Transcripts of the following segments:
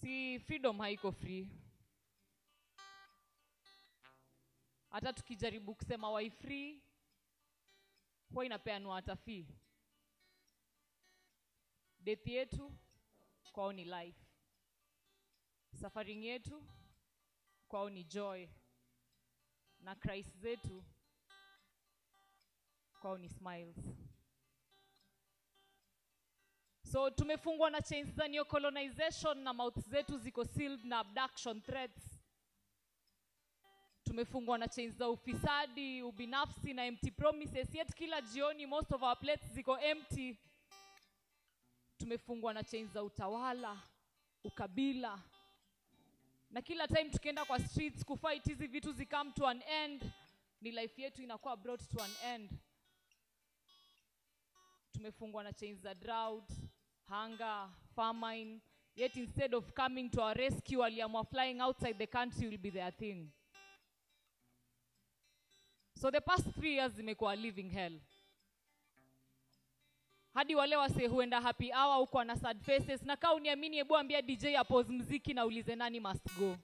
Si freedom haiko free. Hata tukijaribu kusema why free, huwa inapeanwa hata fee. Death yetu kwao ni life. Safari yetu kwao ni joy. Na Christ zetu kwao ni smiles. So tumefungwa na chains za neo-colonization na mouth zetu ziko sealed na abduction threats. Tumefungwa na chains za ufisadi, ubinafsi na empty promises, yet kila jioni most of our plates ziko empty. Tumefungwa na chains za utawala, ukabila. Na kila time tukienda kwa streets kufight hizi vitu zikam to an end, ni life yetu inakuwa brought to an end. Tumefungwa na chains za drought, hunger, famine, yet instead of coming to our rescue, waliamua flying outside the country will be their thing. So the past 3 years zimekuwa living hell. Hadi wale wase huenda happy hour huko na sad faces, na kaa uniamini hebu ambia DJ apause muziki na ulize nani must go.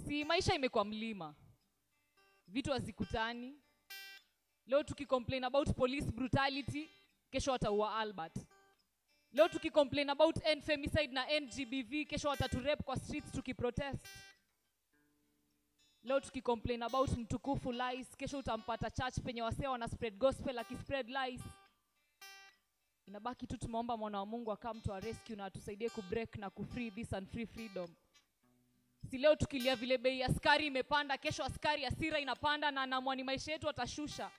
Si maisha imekuwa mlima. Vitu hazikutani. Leo tukicomplain about police brutality, kesho wataua Albert. Leo tukicomplain about end femicide na end GBV, kesho watatu-rape kwa streets tukiprotest. Leo tukicomplain about mtukufu lies, kesho utampata church penye wasee wana spread gospel akispread lies. Inabaki tu tumeomba mwana wa Mungu come to our rescue na atusaidie kubreak na kufree this and free freedom. Si leo tukilia vile bei askari imepanda, kesho askari hasira inapanda na anamwani maisha yetu atashusha.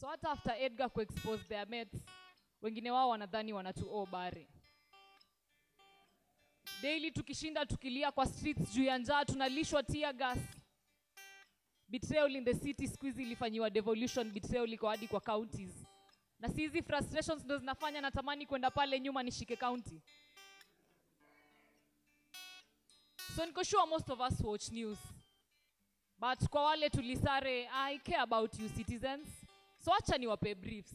So hata after Edgar expose their mates, wengine wao wanadhani wanatuo bare. Daily tukishinda tukilia kwa streets juu ya njaa, tunalishwa tear gas. Betrayal in the city squeeze ilifanyiwa devolution, betrayal iko hadi kwa counties. Na si hizi frustrations ndo zinafanya natamani kwenda pale nyuma nishike county. So niko sure most of us watch news. But kwa wale tulisare, I care about you citizens. So acha niwape briefs.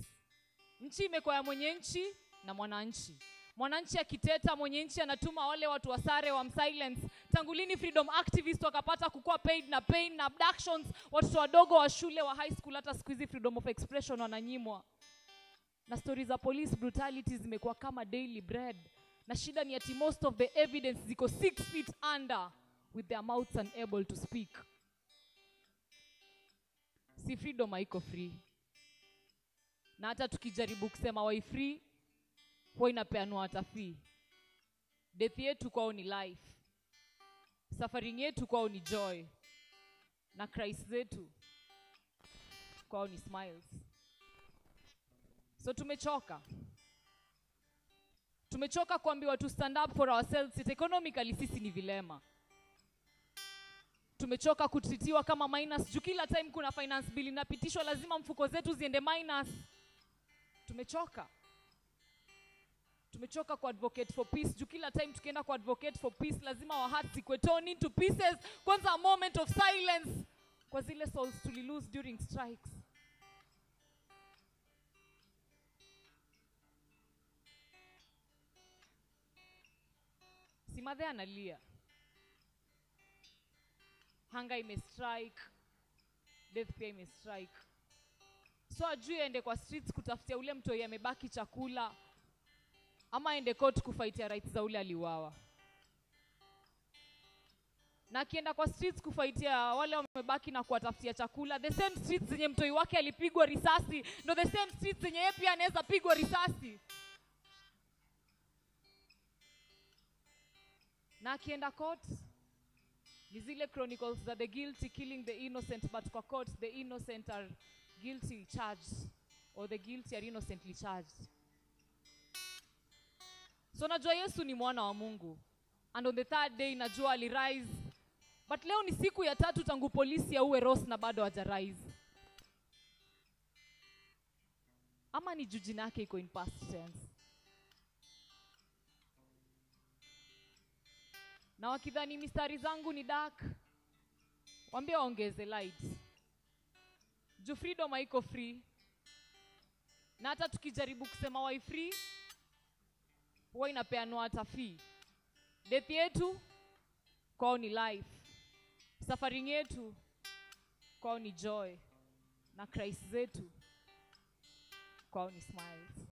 Nchi imekuwa ya mwenye nchi na mwananchi. Mwananchi akiteta, mwenye nchi anatuma wale watu wasare wa silence. Tangulini freedom activists wakapata kukua paid na pain na abductions, watoto wadogo wa shule wa high school hata siku hizi freedom of expression wananyimwa. Na stories za police brutality zimekuwa kama daily bread. Na shida ni ati most of the evidence ziko 6 feet under with their mouths unable to speak. Si freedom haiko free. Na hata tukijaribu kusema why free, huwa inapeanwa hata fee. Death yetu kwao ni life. Safari yetu kwao ni joy. Na Christ zetu kwao ni smiles. So tumechoka. Tumechoka kuambiwa to stand up for ourselves. Economically sisi ni vilema. Tumechoka kutritiwa kama minus. Juu kila time kuna finance bill inapitishwa lazima mfuko zetu ziende minus. Tumechoka. Tumechoka ku advocate for peace. Juu kila time tukienda ku advocate for peace lazima our hearts zikwe torn into pieces. Kwanza a moment of silence kwa zile souls tuli lose during strikes. Simadhe analia. Hunger imestrike. Death pia imestrike. So ajui ende kwa streets kutafutia ule mtoi amebaki chakula. Ama ende court kufaitia rights za ule aliuawa. Na akienda kwa streets kufaitia wale wamebaki na kuwatafutia chakula, the same streets zenye mtoi wake alipigwa risasi, no the same streets zenye yeye pia anaweza pigwa risasi. Na akienda court, ni zile chronicles za the guilty killing the innocent, but kwa court the innocent are guilty charged, or the guilty are innocently charged. So najua Yesu ni mwana wa Mungu. And on the 3rd day najua alirise. But leo ni siku ya 3 tangu polisi auwe Ross na bado hajarise. Ama ni jujina yake iko in past tense. Na wakidhani mistari zangu ni dark, waambie waongeze light. Juu freedom haiko free. Na hata tukijaribu kusema why free, huwa inapeanwa hata fee. Death yetu kwao ni life. Safari yetu kwao ni joy. Na Christ zetu kwao ni smiles.